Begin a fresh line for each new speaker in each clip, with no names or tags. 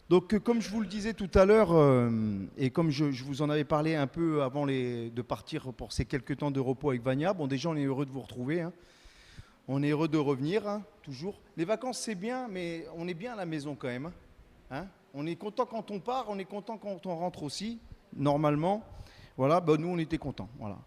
Donc, comme je vous le disais tout à l'heure, et comme je vous en avais parlé un peu avant de partir pour ces quelques temps de repos avec Vania, bon, déjà, on est heureux de vous retrouver, hein. On est heureux de revenir, hein, toujours. Les vacances, c'est bien, mais on est bien à la maison quand même, hein. On est content quand on part, on est content quand on rentre aussi, normalement. Voilà, bah, nous, on était contents. Voilà.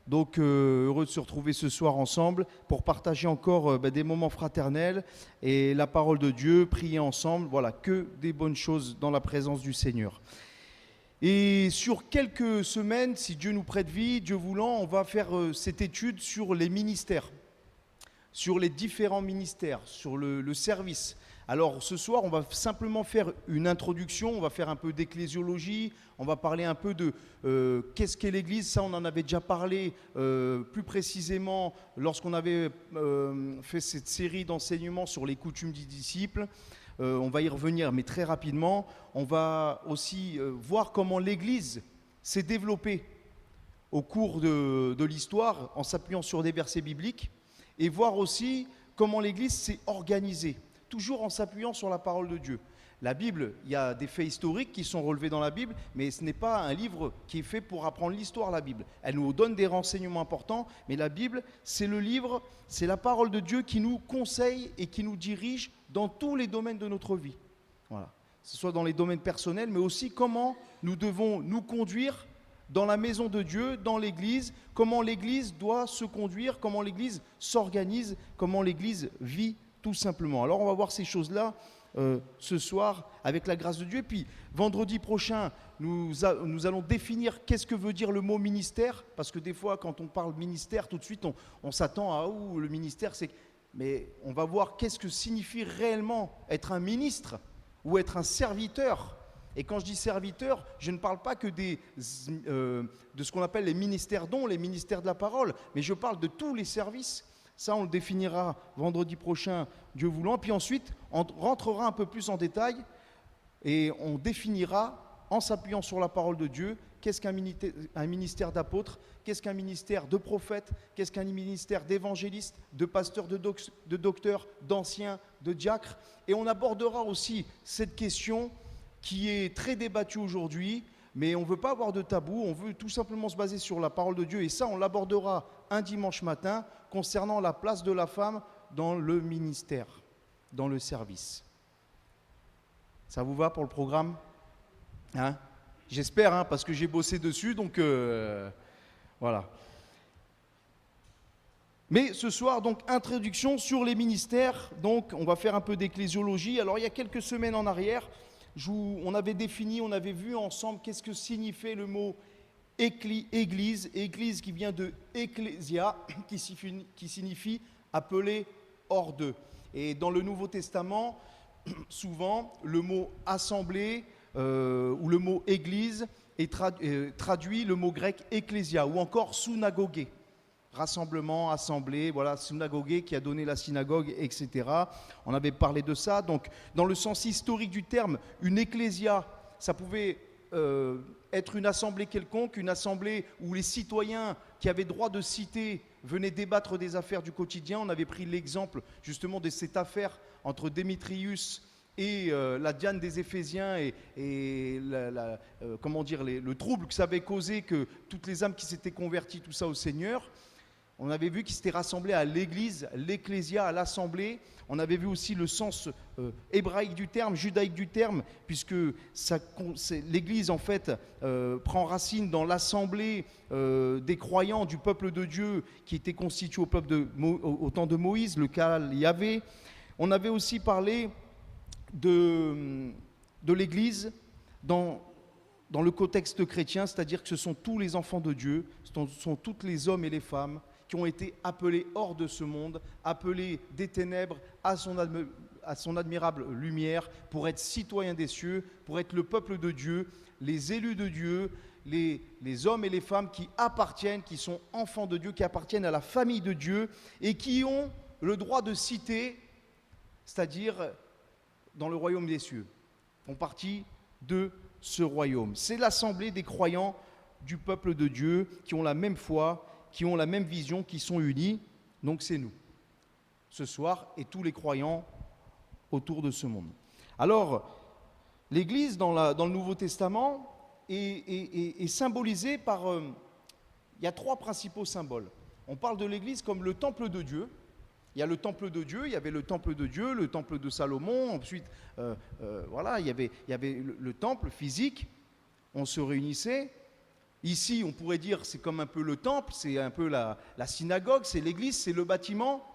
Donc, heureux de se retrouver ce soir ensemble pour partager encore bah, des moments fraternels et la parole de Dieu, prier ensemble. Voilà, que des bonnes choses dans la présence du Seigneur. Et sur quelques semaines, si Dieu nous prête vie, Dieu voulant, on va faire cette étude sur les ministères, sur les différents ministères, sur le service. Alors ce soir, on va simplement faire une introduction, on va faire un peu d'ecclésiologie, on va parler un peu de qu'est-ce qu'est l'Église. Ça, on en avait déjà parlé plus précisément lorsqu'on avait fait cette série d'enseignements sur les coutumes des disciples. On va y revenir, mais très rapidement. On va aussi voir comment l'Église s'est développée au cours de l'histoire en s'appuyant sur des versets bibliques et voir aussi comment l'Église s'est organisée, toujours en s'appuyant sur la parole de Dieu. La Bible, il y a des faits historiques qui sont relevés dans la Bible, mais ce n'est pas un livre qui est fait pour apprendre l'histoire, la Bible. Elle nous donne des renseignements importants, mais la Bible, c'est le livre, c'est la parole de Dieu qui nous conseille et qui nous dirige dans tous les domaines de notre vie. Voilà. Que ce soit dans les domaines personnels, mais aussi comment nous devons nous conduire dans la maison de Dieu, dans l'Église, comment l'Église doit se conduire, comment l'Église s'organise, comment l'Église vit tout simplement. Alors on va voir ces choses-là ce soir avec la grâce de Dieu. Et puis vendredi prochain, nous allons définir qu'est-ce que veut dire le mot ministère, parce que des fois quand on parle ministère, tout de suite on s'attend à le ministère, c'est... Mais on va voir qu'est-ce que signifie réellement être un ministre ou être un serviteur. Et quand je dis serviteur, je ne parle pas que de ce qu'on appelle les ministères dons, les ministères de la parole, mais je parle de tous les services. Ça, on le définira vendredi prochain, Dieu voulant. Puis ensuite, on rentrera un peu plus en détail et on définira, en s'appuyant sur la parole de Dieu, qu'est-ce qu'un ministère d'apôtre, qu'est-ce qu'un ministère de prophète, qu'est-ce qu'un ministère d'évangéliste, de pasteur, de docteur, d'ancien, de diacre. Et on abordera aussi cette question qui est très débattue aujourd'hui, mais on ne veut pas avoir de tabou, on veut tout simplement se baser sur la parole de Dieu. Et ça, on l'abordera un dimanche matin concernant la place de la femme dans le ministère, dans le service. Ça vous va pour le programme, hein? J'espère, hein, parce que j'ai bossé dessus, donc voilà. Mais ce soir, donc, introduction sur les ministères. Donc, on va faire un peu d'ecclésiologie. Alors, il y a quelques semaines en arrière, on avait défini, on avait vu ensemble qu'est-ce que signifiait le mot église. Église qui vient de ecclésia, qui signifie appeler hors d'eux. Et dans le Nouveau Testament, souvent, le mot assemblée ou le mot église est traduit le mot grec ecclésia ou encore synagogue. Rassemblement, assemblée, voilà, synagogue qui a donné la synagogue, etc. On avait parlé de ça. Donc, dans le sens historique du terme, une ecclésia, ça pouvait être une assemblée quelconque, une assemblée où les citoyens qui avaient droit de cité venaient débattre des affaires du quotidien. On avait pris l'exemple justement de cette affaire entre Démétrius et la Diane des Éphésiens et comment dire, le trouble que ça avait causé, que toutes les âmes qui s'étaient converties, tout ça au Seigneur. On avait vu qu'ils s'étaient rassemblés à l'église, l'ecclésia, à l'assemblée. On avait vu aussi le sens hébraïque du terme, judaïque du terme, puisque l'église, en fait, prend racine dans l'assemblée des croyants du peuple de Dieu qui était constitué au temps de Moïse, le cas Yahvé. On avait aussi parlé de l'église dans le contexte chrétien, c'est-à-dire que ce sont tous les enfants de Dieu, ce sont tous les hommes et les femmes qui ont été appelés hors de ce monde, appelés des ténèbres à son admirable lumière, pour être citoyens des cieux, pour être le peuple de Dieu, les élus de Dieu, les hommes et les femmes qui appartiennent, qui sont enfants de Dieu, qui appartiennent à la famille de Dieu et qui ont le droit de citer, c'est-à-dire dans le royaume des cieux, font partie de ce royaume. C'est l'assemblée des croyants du peuple de Dieu qui ont la même foi, qui ont la même vision, qui sont unis. Donc c'est nous, ce soir, et tous les croyants autour de ce monde. Alors, L'Église, dans le Nouveau Testament, est symbolisée par... il y a 3 principaux symboles. On parle de l'Église comme le temple de Dieu. Il y a le temple de Dieu, il y avait le temple de Dieu, le temple de Salomon. Ensuite, voilà, il y avait le temple physique. On se réunissait. Ici, on pourrait dire c'est comme un peu le temple, c'est un peu la synagogue, c'est l'église, c'est le bâtiment.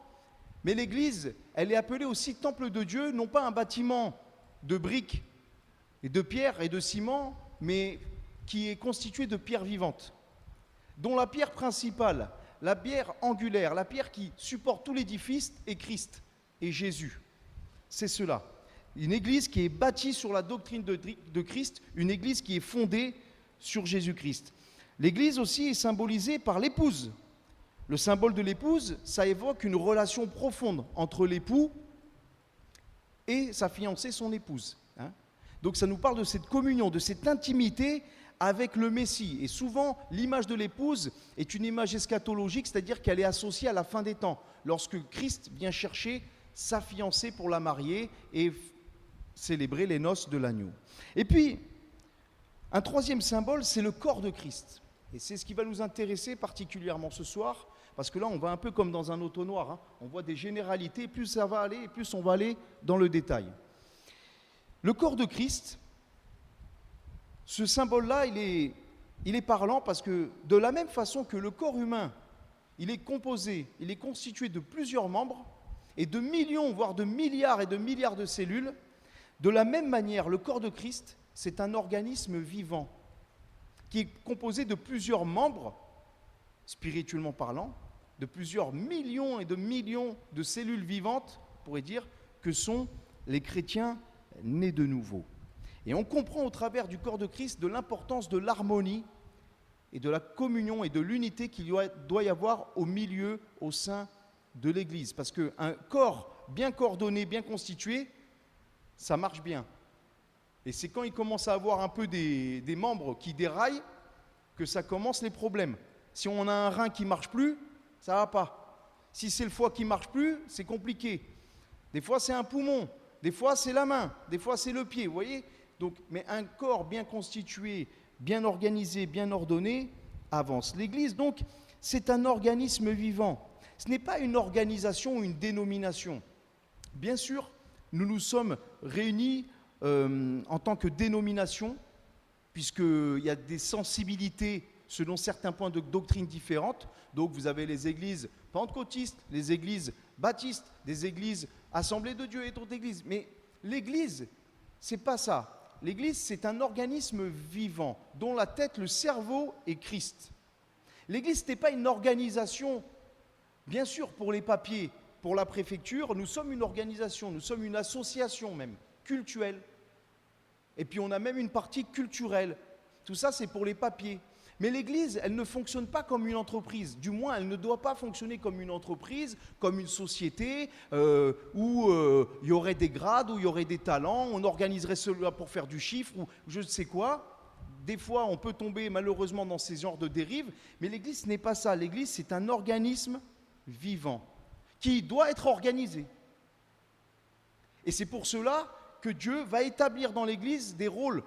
Mais l'église, elle est appelée aussi temple de Dieu, non pas un bâtiment de briques et de pierres et de ciment, mais qui est constitué de pierres vivantes, dont la pierre principale, la pierre angulaire, la pierre qui supporte tout l'édifice est Christ et Jésus. C'est cela. Une église qui est bâtie sur la doctrine de Christ, une église qui est fondée sur Jésus-Christ. L'église aussi est symbolisée par l'épouse. Le symbole de l'épouse, ça évoque une relation profonde entre l'époux et sa fiancée, son épouse. Donc ça nous parle de cette communion, de cette intimité avec le Messie. Et souvent, l'image de l'épouse est une image eschatologique, c'est-à-dire qu'elle est associée à la fin des temps, lorsque Christ vient chercher sa fiancée pour la marier et célébrer les noces de l'agneau. Et puis, un 3e symbole, c'est le corps de Christ. Et c'est ce qui va nous intéresser particulièrement ce soir, parce que là, on va un peu comme dans un auto-noir. On voit des généralités, plus ça va aller, et plus on va aller dans le détail. Le corps de Christ, ce symbole-là, il est parlant parce que de la même façon que le corps humain, il est constitué de plusieurs membres et de millions, voire de milliards et de milliards de cellules, de la même manière, le corps de Christ, c'est un organisme vivant qui est composé de plusieurs membres, spirituellement parlant, de plusieurs millions et de millions de cellules vivantes, on pourrait dire, que sont les chrétiens nés de nouveau. Et on comprend au travers du corps de Christ de l'importance de l'harmonie et de la communion et de l'unité qu'il doit y avoir au milieu, au sein de l'Église. Parce qu'un corps bien coordonné, bien constitué, ça marche bien. Et c'est quand il commence à avoir un peu des membres qui déraillent que ça commence les problèmes. Si on a un rein qui ne marche plus, ça ne va pas. Si c'est le foie qui ne marche plus, c'est compliqué. Des fois, c'est un poumon. Des fois, c'est la main. Des fois, c'est le pied. Vous voyez ? Donc, mais un corps bien constitué, bien organisé, bien ordonné, avance. L'Église, donc, c'est un organisme vivant. Ce n'est pas une organisation ou une dénomination. Bien sûr, nous nous sommes réunis en tant que dénomination, puisqu'il y a des sensibilités selon certains points de doctrine différentes. Donc vous avez les églises pentecôtistes, les églises baptistes, des églises assemblées de Dieu et d'autres églises. Mais l'église, c'est pas ça. L'église, c'est un organisme vivant, dont la tête, le cerveau est Christ. L'église n'est pas une organisation, bien sûr pour les papiers, pour la préfecture, nous sommes une organisation, nous sommes une association même, cultuelle. Et puis on a même une partie culturelle. Tout ça, c'est pour les papiers. Mais l'Église, elle ne fonctionne pas comme une entreprise. Du moins, elle ne doit pas fonctionner comme une entreprise, comme une société où il y aurait des grades, où il y aurait des talents, on organiserait cela pour faire du chiffre ou je ne sais quoi. Des fois, on peut tomber malheureusement dans ces genres de dérives, mais l'Église, ce n'est pas ça. L'Église, c'est un organisme vivant qui doit être organisé. Et c'est pour cela que Dieu va établir dans l'Église des rôles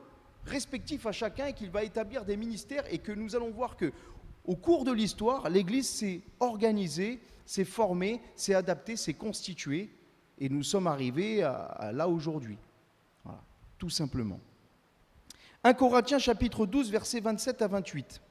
respectifs à chacun et qu'il va établir des ministères et que nous allons voir que au cours de l'histoire, l'Église s'est organisée, s'est formée, s'est adaptée, s'est constituée et nous sommes arrivés à là aujourd'hui. Voilà, tout simplement. 1 Corinthiens chapitre 12, versets 27 à 28.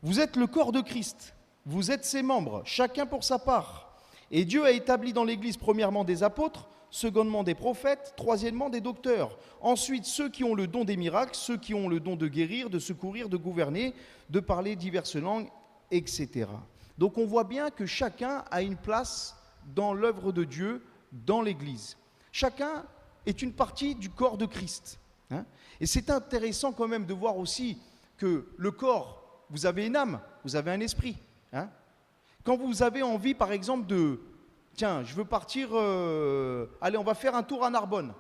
Vous êtes le corps de Christ, vous êtes ses membres, chacun pour sa part. Et Dieu a établi dans l'Église premièrement des apôtres, secondement des prophètes, troisièmement des docteurs. Ensuite, ceux qui ont le don des miracles, ceux qui ont le don de guérir, de secourir, de gouverner, de parler diverses langues, etc. Donc on voit bien que chacun a une place dans l'œuvre de Dieu, dans l'Église. Chacun est une partie du corps de Christ. Et c'est intéressant quand même de voir aussi que le corps, vous avez une âme, vous avez un esprit. Quand vous avez envie, par exemple, tiens, je veux partir, allez, on va faire un tour à Narbonne.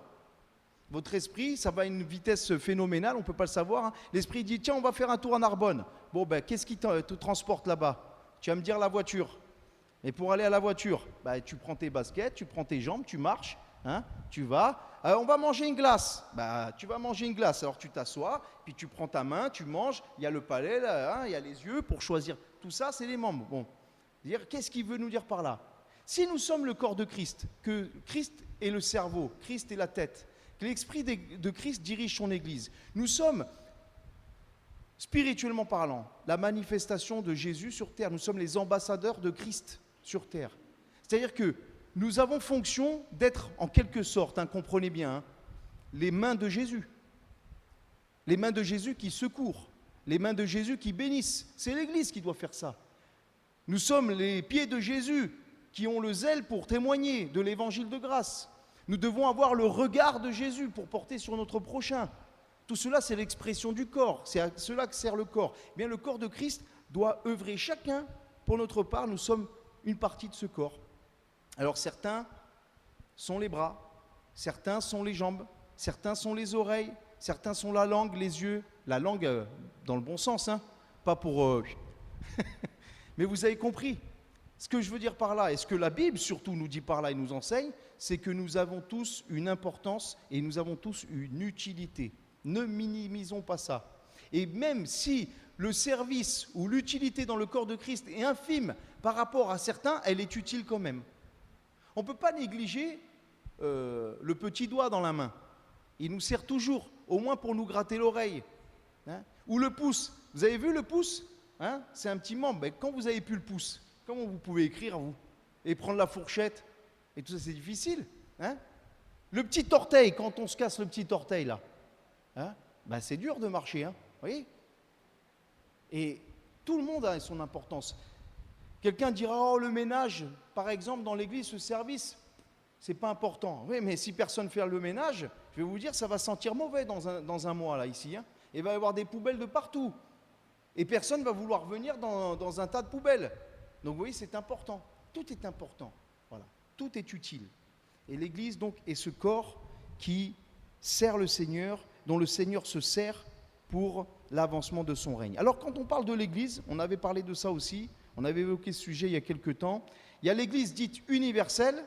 Votre esprit, ça va à une vitesse phénoménale, on ne peut pas le savoir. L'esprit dit, tiens, on va faire un tour à Narbonne. Bon, ben, qu'est-ce qui te transporte là-bas ? Tu vas me dire la voiture. Et pour aller à la voiture, tu prends tes baskets, tu prends tes jambes, tu marches. Hein, tu vas, on va manger une glace. Bah, tu vas manger une glace. Alors tu t'assois, puis tu prends ta main, tu manges. Il y a le palais, là, hein, il y a les yeux pour choisir. Tout ça, c'est les membres. Bon, qu'est-ce qu'il veut nous dire par là? Si nous sommes le corps de Christ, que Christ est le cerveau, Christ est la tête, que l'esprit de Christ dirige son Église, nous sommes, spirituellement parlant, la manifestation de Jésus sur terre. Nous sommes les ambassadeurs de Christ sur terre. C'est-à-dire que nous avons fonction d'être, en quelque sorte, hein, comprenez bien, hein, les mains de Jésus. Les mains de Jésus qui secourent, les mains de Jésus qui bénissent. C'est l'Église qui doit faire ça. Nous sommes les pieds de Jésus qui ont le zèle pour témoigner de l'évangile de grâce. Nous devons avoir le regard de Jésus pour porter sur notre prochain. Tout cela, c'est l'expression du corps. C'est à cela que sert le corps. Eh bien, le corps de Christ doit œuvrer chacun pour notre part. Nous sommes une partie de ce corps. Alors certains sont les bras, certains sont les jambes, certains sont les oreilles, certains sont la langue, les yeux. La langue dans le bon sens, hein, pas pour... Mais vous avez compris ce que je veux dire par là, et ce que la Bible surtout nous dit par là et nous enseigne, c'est que nous avons tous une importance et nous avons tous une utilité. Ne minimisons pas ça. Et même si le service ou l'utilité dans le corps de Christ est infime par rapport à certains, elle est utile quand même. On ne peut pas négliger le petit doigt dans la main. Il nous sert toujours, au moins pour nous gratter l'oreille. Hein, ou le pouce. Vous avez vu le pouce, hein, c'est un petit membre. Ben, quand vous n'avez plus le pouce, comment vous pouvez écrire, vous? Et prendre la fourchette? Et tout ça, c'est difficile. Hein, le petit orteil, quand on se casse le petit orteil, là, hein, ben, c'est dur de marcher. Hein, vous voyez? Et tout le monde a son importance. Quelqu'un dira, oh, le ménage, par exemple, dans l'église, ce service, c'est pas important. Oui, mais si personne ne fait le ménage, je vais vous dire, ça va sentir mauvais dans un mois, là, ici. Hein. Et il va y avoir des poubelles de partout. Et personne ne va vouloir venir dans un tas de poubelles. Donc, vous voyez, c'est important. Tout est important. Voilà. Tout est utile. Et l'église, donc, est ce corps qui sert le Seigneur, dont le Seigneur se sert pour l'avancement de son règne. Alors, quand on parle de l'église, on avait parlé de ça aussi, on avait évoqué ce sujet il y a quelque temps. Il y a l'église dite universelle.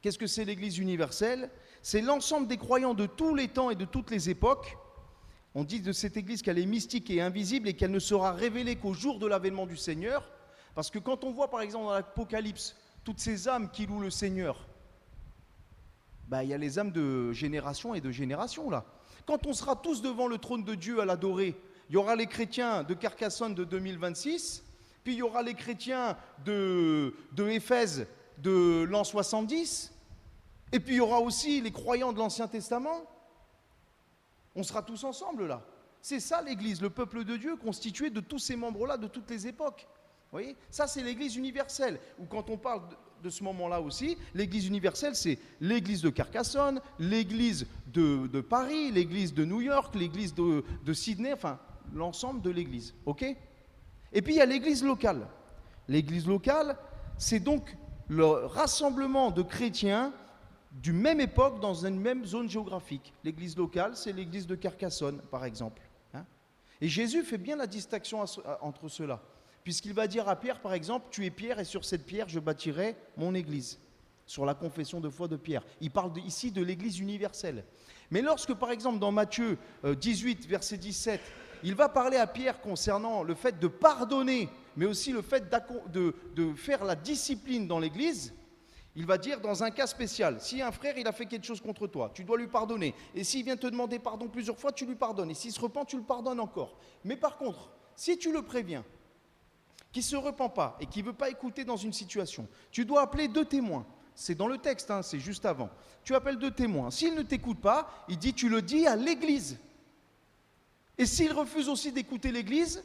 Qu'est-ce que c'est l'église universelle? C'est l'ensemble des croyants de tous les temps et de toutes les époques. On dit de cette église qu'elle est mystique et invisible et qu'elle ne sera révélée qu'au jour de l'avènement du Seigneur. Parce que quand on voit par exemple dans l'Apocalypse toutes ces âmes qui louent le Seigneur, ben, il y a les âmes de génération et de génération là. Quand on sera tous devant le trône de Dieu à l'adorer, il y aura les chrétiens de Carcassonne de 2026, puis il y aura les chrétiens de Éphèse de l'an 70, et puis il y aura aussi les croyants de l'Ancien Testament. On sera tous ensemble là. C'est ça l'église, le peuple de Dieu constitué de tous ces membres-là de toutes les époques. Vous voyez, ça c'est l'église universelle. Ou quand on parle de ce moment-là aussi, l'église universelle c'est l'église de Carcassonne, l'église de Paris, l'église de New York, l'église de Sydney, enfin l'ensemble de l'église. Ok ? Et puis il y a l'église locale. L'église locale, c'est donc le rassemblement de chrétiens du même époque dans une même zone géographique. L'église locale, c'est l'église de Carcassonne, par exemple. Hein ? Et Jésus fait bien la distinction entre ceux-là, puisqu'il va dire à Pierre, par exemple, tu es Pierre et sur cette pierre, je bâtirai mon église, sur la confession de foi de Pierre. Il parle ici de l'église universelle. Mais lorsque, par exemple, dans Matthieu 18, verset 17, il va parler à Pierre concernant le fait de pardonner, mais aussi le fait de faire la discipline dans l'église, il va dire dans un cas spécial, si un frère il a fait quelque chose contre toi, tu dois lui pardonner. Et s'il vient te demander pardon plusieurs fois, tu lui pardonnes. Et s'il se repent, tu le pardonnes encore. Mais par contre, si tu le préviens, qu'il ne se repent pas et qu'il ne veut pas écouter dans une situation, tu dois appeler 2 témoins. C'est dans le texte, hein, c'est juste avant. Tu appelles 2 témoins. S'il ne t'écoute pas, il dit tu le dis à l'église. Et s'il refuse aussi d'écouter l'église,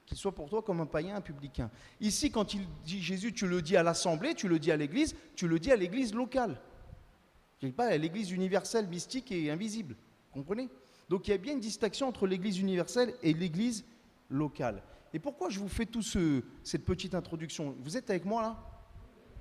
qu'il soit pour toi comme un païen, un publicain. Ici, quand il dit Jésus, tu le dis à l'assemblée, tu le dis à l'église, tu le dis à l'église locale. Je ne dis pas à l'église universelle, mystique et invisible. Vous comprenez? Donc il y a bien une distinction entre l'église universelle et l'église locale. Et pourquoi je vous fais cette petite introduction? Vous êtes avec moi là?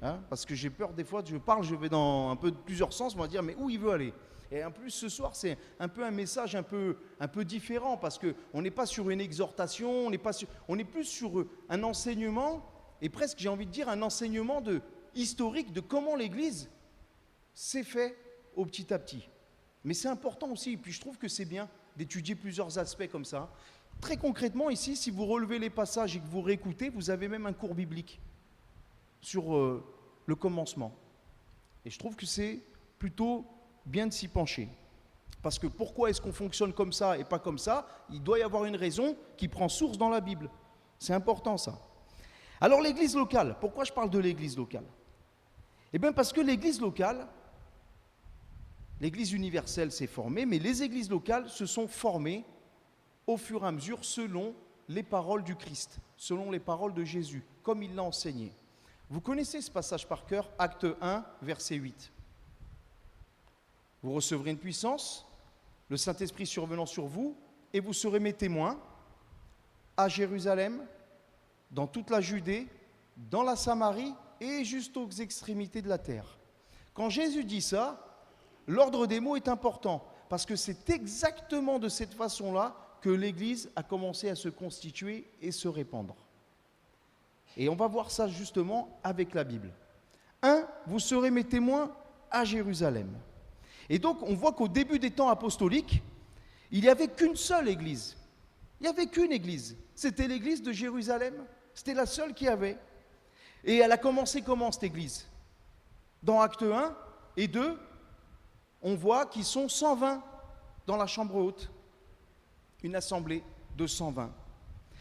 Hein? Parce que j'ai peur des fois, je parle, je vais dans un peu plusieurs sens, on va dire, mais où il veut aller? Et en plus, ce soir, c'est un peu un message un peu différent, parce qu'on n'est pas sur une exhortation, on est plus sur un enseignement, et presque, j'ai envie de dire, un enseignement historique de comment l'Église C'est fait au petit à petit. Mais c'est important aussi, et puis je trouve que c'est bien d'étudier plusieurs aspects comme ça. Très concrètement, ici, si vous relevez les passages et que vous réécoutez, vous avez même un cours biblique sur le commencement. Et je trouve que c'est plutôt bien de s'y pencher. Parce que pourquoi est-ce qu'on fonctionne comme ça et pas comme ça? Il doit y avoir une raison qui prend source dans la Bible. C'est important ça. Alors l'église locale, pourquoi je parle de l'église locale? Eh bien parce que l'église locale, l'église universelle s'est formée, mais les églises locales se sont formées au fur et à mesure selon les paroles du Christ, selon les paroles de Jésus, comme il l'a enseigné. Vous connaissez ce passage par cœur, Acte 1, verset 8. Vous recevrez une puissance, le Saint-Esprit survenant sur vous, et vous serez mes témoins à Jérusalem, dans toute la Judée, dans la Samarie et jusqu'aux extrémités de la terre. Quand Jésus dit ça, l'ordre des mots est important, parce que c'est exactement de cette façon-là que l'Église a commencé à se constituer et se répandre. Et on va voir ça justement avec la Bible. 1. Vous serez mes témoins à Jérusalem. Et donc on voit qu'au début des temps apostoliques, il n'y avait qu'une seule Église. Il n'y avait qu'une Église. C'était l'Église de Jérusalem. C'était la seule qu'il y avait. Et elle a commencé comment cette Église? Dans Acte 1 et 2, on voit qu'ils sont 120 dans la chambre haute. Une assemblée de 120.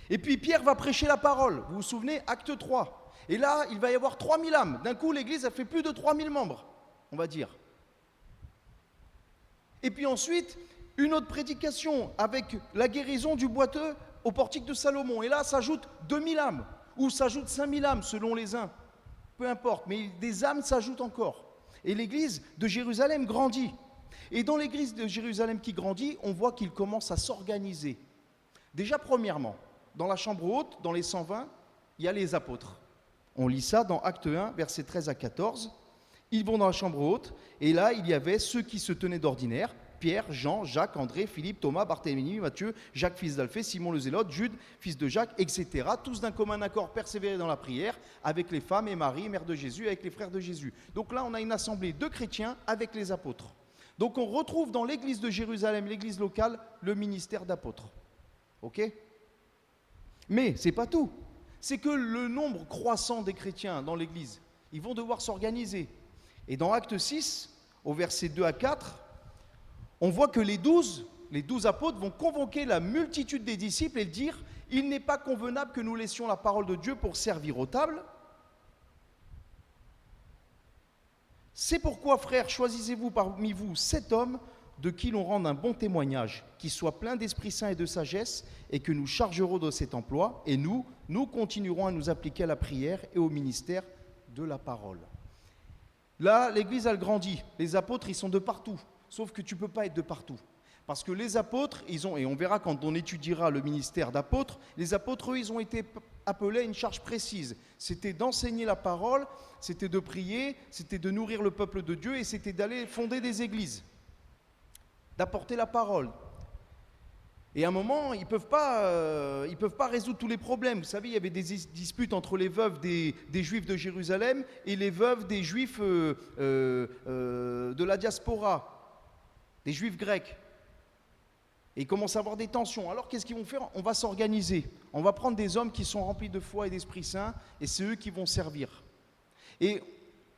Et puis Pierre va prêcher la parole. Vous vous souvenez, Acte 3. Et là, il va y avoir 3000 âmes. D'un coup, l'Église a fait plus de 3000 membres, on va dire. Et puis ensuite, une autre prédication avec la guérison du boiteux au portique de Salomon. Et là, s'ajoute 2000 âmes, ou s'ajoute 5000 âmes selon les uns. Peu importe, mais des âmes s'ajoutent encore. Et l'église de Jérusalem grandit. Et dans l'église de Jérusalem qui grandit, on voit qu'il commence à s'organiser. Déjà, premièrement, dans la chambre haute, dans les 120, il y a les apôtres. On lit ça dans Acte 1, versets 13 à 14. Ils vont dans la chambre haute, et là, il y avait ceux qui se tenaient d'ordinaire, Pierre, Jean, Jacques, André, Philippe, Thomas, Barthélemy, Matthieu, Jacques, fils d'Alphée, Simon le Zélote, Jude, fils de Jacques, etc. Tous d'un commun accord persévéraient dans la prière, avec les femmes et Marie, mère de Jésus, avec les frères de Jésus. Donc là, on a une assemblée de chrétiens avec les apôtres. Donc on retrouve dans l'église de Jérusalem, l'église locale, le ministère d'apôtres. Ok? Mais ce n'est pas tout. C'est que le nombre croissant des chrétiens dans l'église, ils vont devoir s'organiser. Et dans Acte 6, au verset 2 à 4, on voit que les 12 apôtres vont convoquer la multitude des disciples et dire « Il n'est pas convenable que nous laissions la parole de Dieu pour servir aux tables. C'est pourquoi, frères, choisissez-vous parmi vous 7 hommes de qui l'on rende un bon témoignage, qui soit plein d'Esprit Saint et de sagesse, et que nous chargerons de cet emploi, et nous continuerons à nous appliquer à la prière et au ministère de la parole. » Là, l'Église, elle grandit. Les apôtres, ils sont de partout. Sauf que tu ne peux pas être de partout. Parce que les apôtres, et on verra quand on étudiera le ministère d'apôtres, les apôtres, eux, ils ont été appelés à une charge précise. C'était d'enseigner la parole, c'était de prier, c'était de nourrir le peuple de Dieu, et c'était d'aller fonder des églises, d'apporter la parole. Et à un moment, ils ne peuvent pas résoudre tous les problèmes. Vous savez, il y avait des disputes entre les veuves des Juifs de Jérusalem et les veuves des Juifs de la diaspora, des Juifs grecs. Et ils commencent à avoir des tensions. Alors qu'est-ce qu'ils vont faire? On va s'organiser. On va prendre des hommes qui sont remplis de foi et d'Esprit Saint, et c'est eux qui vont servir. Et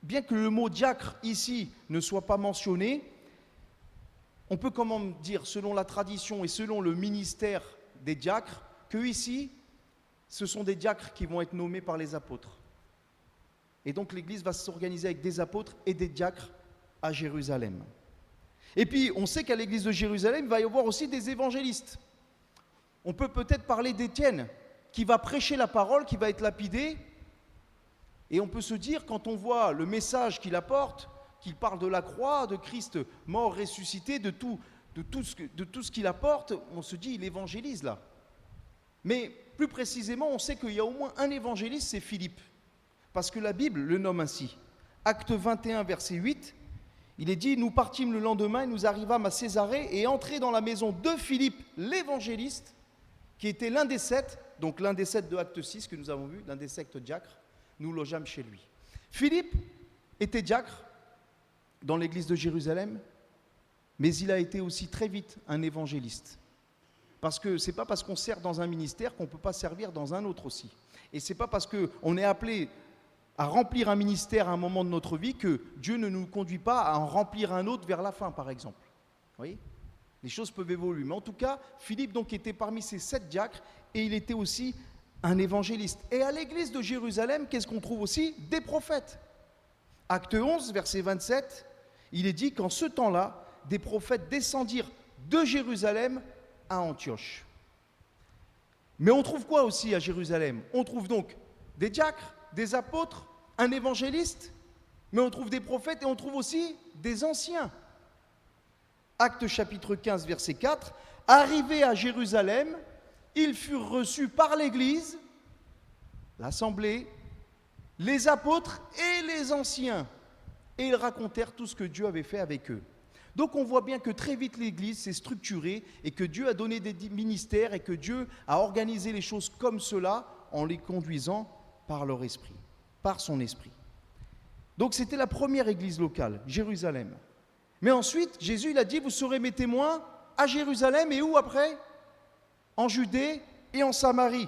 bien que le mot diacre ici ne soit pas mentionné, on peut comment dire, selon la tradition et selon le ministère des diacres, que ici, ce sont des diacres qui vont être nommés par les apôtres. Et donc l'Église va s'organiser avec des apôtres et des diacres à Jérusalem. Et puis, on sait qu'à l'Église de Jérusalem, il va y avoir aussi des évangélistes. On peut peut-être parler d'Étienne, qui va prêcher la parole, qui va être lapidé. Et on peut se dire, quand on voit le message qu'il apporte, qu'il parle de la croix, de Christ mort, ressuscité, de tout ce qu'il apporte, on se dit, il évangélise là. Mais plus précisément, on sait qu'il y a au moins un évangéliste, c'est Philippe. Parce que la Bible le nomme ainsi. Acte 21, verset 8, il est dit, nous partîmes le lendemain et nous arrivâmes à Césarée et entrés dans la maison de Philippe, l'évangéliste, qui était l'un des 7, donc l'un des 7 de Acte 6 que nous avons vu, l'un des 7 diacres, nous logeâmes chez lui. Philippe était diacre, dans l'église de Jérusalem, mais il a été aussi très vite un évangéliste. Parce que ce n'est pas parce qu'on sert dans un ministère qu'on ne peut pas servir dans un autre aussi. Et ce n'est pas parce qu'on est appelé à remplir un ministère à un moment de notre vie que Dieu ne nous conduit pas à en remplir un autre vers la fin, par exemple. Vous voyez ? Les choses peuvent évoluer. Mais en tout cas, Philippe donc était parmi ces 7 diacres et il était aussi un évangéliste. Et à l'église de Jérusalem, qu'est-ce qu'on trouve aussi ? Des prophètes. Acte 11, verset 27, il est dit qu'en ce temps-là, des prophètes descendirent de Jérusalem à Antioche. Mais on trouve quoi aussi à Jérusalem ? On trouve donc des diacres, des apôtres, un évangéliste, mais on trouve des prophètes et on trouve aussi des anciens. Acte chapitre 15, verset 4, « Arrivés à Jérusalem, ils furent reçus par l'Église, l'Assemblée, les apôtres et les anciens, et ils racontèrent tout ce que Dieu avait fait avec eux. » Donc on voit bien que très vite l'Église s'est structurée et que Dieu a donné des ministères et que Dieu a organisé les choses comme cela en les conduisant par leur esprit, par son esprit. Donc c'était la première église locale, Jérusalem. Mais ensuite, Jésus il a dit, vous serez mes témoins à Jérusalem et où après ? En Judée et en Samarie.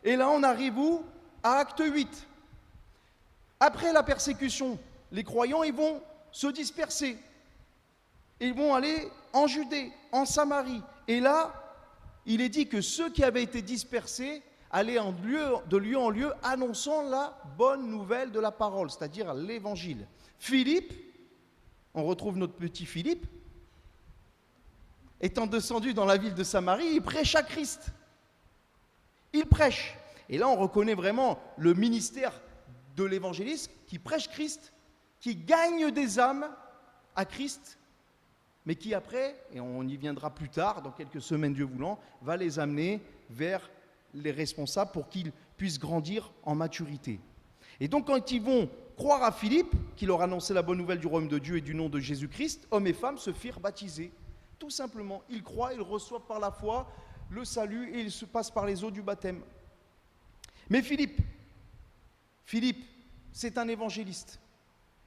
Et là on arrive où ? À Acte 8. Après la persécution, les croyants ils vont se disperser. Ils vont aller en Judée, en Samarie. Et là, il est dit que ceux qui avaient été dispersés allaient de lieu en lieu annonçant la bonne nouvelle de la parole, c'est-à-dire l'évangile. Philippe, on retrouve notre petit Philippe, étant descendu dans la ville de Samarie, il prêche à Christ. Il prêche. Et là, on reconnaît vraiment le ministère de l'évangéliste qui prêche Christ, qui gagne des âmes à Christ, mais qui après, et on y viendra plus tard, dans quelques semaines Dieu voulant, va les amener vers les responsables pour qu'ils puissent grandir en maturité. Et donc quand ils vont croire à Philippe, qui leur annonçait la bonne nouvelle du royaume de Dieu et du nom de Jésus-Christ, hommes et femmes se firent baptiser. Tout simplement, ils croient, ils reçoivent par la foi le salut et ils se passent par les eaux du baptême. Mais Philippe, c'est un évangéliste.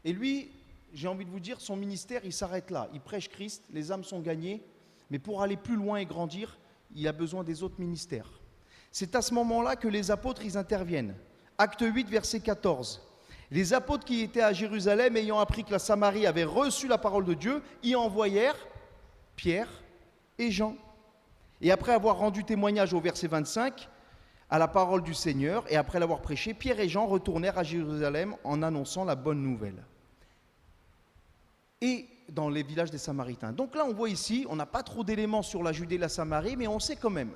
Et lui, j'ai envie de vous dire, son ministère, il s'arrête là. Il prêche Christ, les âmes sont gagnées, mais pour aller plus loin et grandir, il a besoin des autres ministères. C'est à ce moment-là que les apôtres, ils interviennent. Acte 8, verset 14. Les apôtres qui étaient à Jérusalem, ayant appris que la Samarie avait reçu la parole de Dieu, y envoyèrent Pierre et Jean. Et après avoir rendu témoignage au verset 25, à la parole du Seigneur, et après l'avoir prêché, Pierre et Jean retournèrent à Jérusalem en annonçant la bonne nouvelle. Et dans les villages des Samaritains. Donc là, on voit ici, on n'a pas trop d'éléments sur la Judée et la Samarie, mais on sait quand même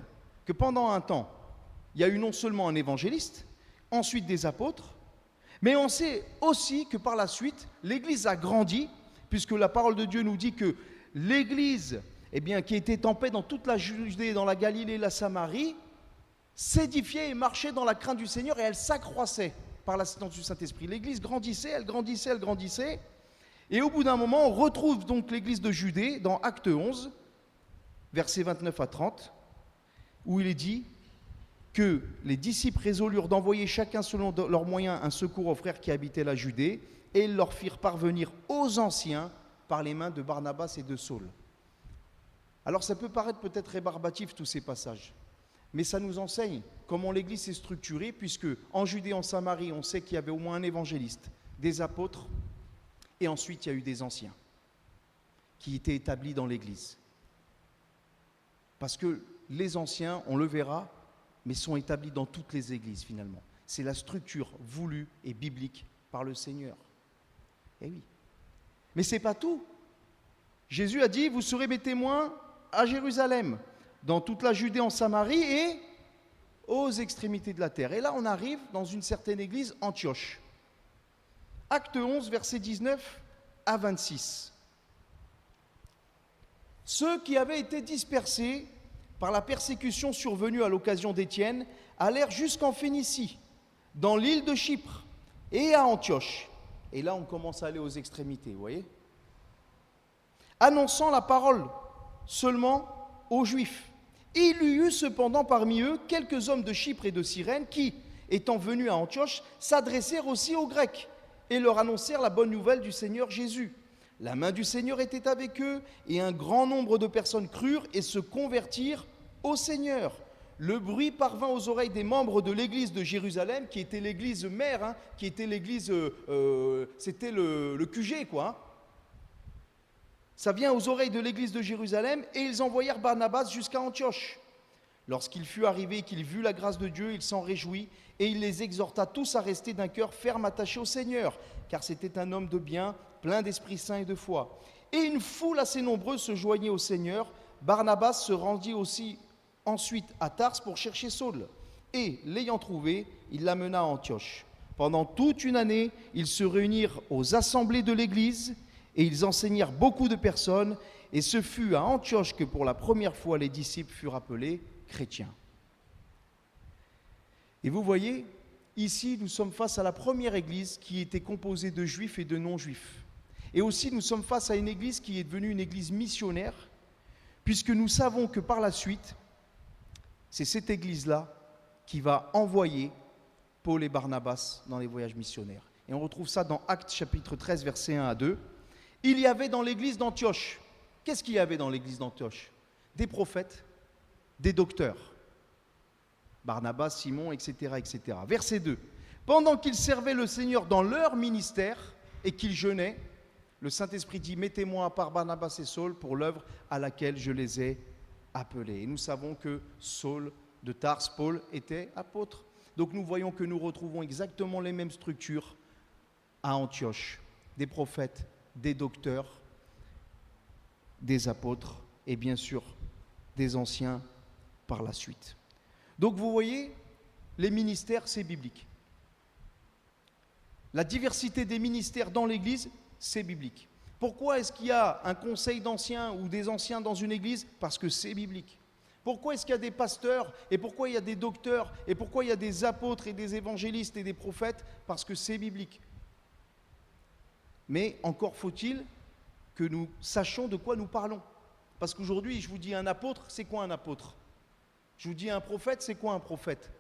que pendant un temps, il y a eu non seulement un évangéliste, ensuite des apôtres, mais on sait aussi que par la suite, l'Église a grandi, puisque la parole de Dieu nous dit que l'Église, qui était en paix dans toute la Judée, dans la Galilée et la Samarie, s'édifiait et marchait dans la crainte du Seigneur et elle s'accroissait par l'assistance du Saint-Esprit. L'Église grandissait, elle grandissait. Et au bout d'un moment, on retrouve donc l'église de Judée dans Acte 11, versets 29 à 30, où il est dit que les disciples résolurent d'envoyer chacun selon leurs moyens un secours aux frères qui habitaient la Judée, et ils leur firent parvenir aux anciens par les mains de Barnabas et de Saul. Alors ça peut paraître peut-être rébarbatif tous ces passages, mais ça nous enseigne comment l'église s'est structurée, puisque en Judée, en Samarie, on sait qu'il y avait au moins un évangéliste, des apôtres, et ensuite, il y a eu des anciens qui étaient établis dans l'Église. Parce que les anciens, on le verra, mais sont établis dans toutes les églises finalement. C'est la structure voulue et biblique par le Seigneur. Eh oui. Mais ce n'est pas tout. Jésus a dit, vous serez mes témoins à Jérusalem, dans toute la Judée, en Samarie et aux extrémités de la terre. Et là, on arrive dans une certaine église, Antioche. Acte 11, versets 19 à 26. Ceux qui avaient été dispersés par la persécution survenue à l'occasion d'Étienne allèrent jusqu'en Phénicie, dans l'île de Chypre et à Antioche. Et là, on commence à aller aux extrémités, vous voyez ? Annonçant la parole seulement aux Juifs. Il y eut cependant parmi eux quelques hommes de Chypre et de Cyrène qui, étant venus à Antioche, s'adressèrent aussi aux Grecs et leur annoncèrent la bonne nouvelle du Seigneur Jésus. La main du Seigneur était avec eux, et un grand nombre de personnes crurent et se convertirent au Seigneur. Le bruit parvint aux oreilles des membres de l'église de Jérusalem, qui était l'église mère, qui était l'église, c'était le QG, quoi. Ça vient aux oreilles de l'église de Jérusalem, et ils envoyèrent Barnabas jusqu'à Antioche. Lorsqu'il fut arrivé et qu'il vit la grâce de Dieu, il s'en réjouit, et il les exhorta tous à rester d'un cœur ferme attaché au Seigneur, car c'était un homme de bien, plein d'Esprit Saint et de foi. Et une foule assez nombreuse se joignait au Seigneur. Barnabas se rendit aussi ensuite à Tars pour chercher Saul. Et, l'ayant trouvé, il l'amena à Antioche. Pendant toute une année, ils se réunirent aux assemblées de l'Église, et ils enseignèrent beaucoup de personnes, et ce fut à Antioche que pour la première fois les disciples furent appelés chrétiens. Et vous voyez, ici nous sommes face à la première église qui était composée de juifs et de non-juifs. Et aussi nous sommes face à une église qui est devenue une église missionnaire, puisque nous savons que par la suite, c'est cette église-là qui va envoyer Paul et Barnabas dans les voyages missionnaires. Et on retrouve ça dans Actes chapitre 13, versets 1 à 2. Il y avait dans l'église d'Antioche, qu'est-ce qu'il y avait dans l'église d'Antioche? Des prophètes, des docteurs, Barnabas, Simon, etc., etc. Verset 2. Pendant qu'ils servaient le Seigneur dans leur ministère et qu'ils jeûnaient, le Saint-Esprit dit, mettez-moi à part Barnabas et Saul pour l'œuvre à laquelle je les ai appelés. Et nous savons que Saul de Tars, Paul, était apôtre. Donc nous voyons que nous retrouvons exactement les mêmes structures à Antioche. Des prophètes, des docteurs, des apôtres et bien sûr des anciens par la suite. Donc vous voyez, les ministères, c'est biblique. La diversité des ministères dans l'Église, c'est biblique. Pourquoi est-ce qu'il y a un conseil d'anciens ou des anciens dans une église? Parce que c'est biblique. Pourquoi est-ce qu'il y a des pasteurs et pourquoi il y a des docteurs et pourquoi il y a des apôtres et des évangélistes et des prophètes? Parce que c'est biblique. Mais encore faut-il que nous sachions de quoi nous parlons. Parce qu'aujourd'hui, je vous dis un apôtre, c'est quoi un apôtre? Je vous dis un prophète, c'est quoi un prophète?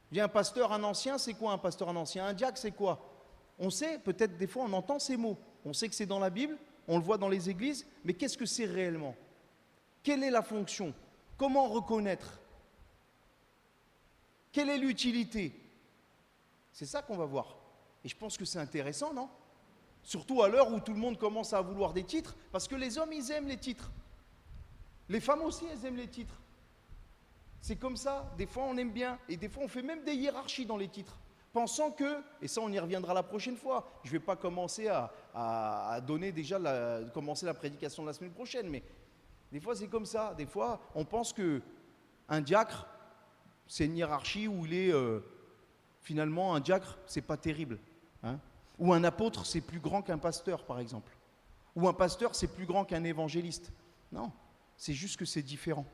Je dis un pasteur, un ancien, c'est quoi un pasteur, un ancien? Un diacre, c'est quoi? On sait, peut-être des fois on entend ces mots, on sait que c'est dans la Bible, on le voit dans les églises, mais qu'est-ce que c'est réellement? Quelle est la fonction? Comment reconnaître? Quelle est l'utilité? C'est ça qu'on va voir. Et je pense que c'est intéressant, non? Surtout à l'heure où tout le monde commence à vouloir des titres, parce que les hommes, ils aiment les titres. Les femmes aussi, elles aiment les titres. C'est comme ça, des fois on aime bien, et des fois on fait même des hiérarchies dans les titres. Pensant que, et ça on y reviendra la prochaine fois, je ne vais pas commencer à donner déjà, commencer la prédication de la semaine prochaine, mais des fois c'est comme ça, des fois on pense qu'un diacre, c'est une hiérarchie où il est, finalement un diacre, c'est pas terrible. Hein, ou un apôtre, c'est plus grand qu'un pasteur par exemple. Ou un pasteur, c'est plus grand qu'un évangéliste. Non, c'est juste que c'est différent.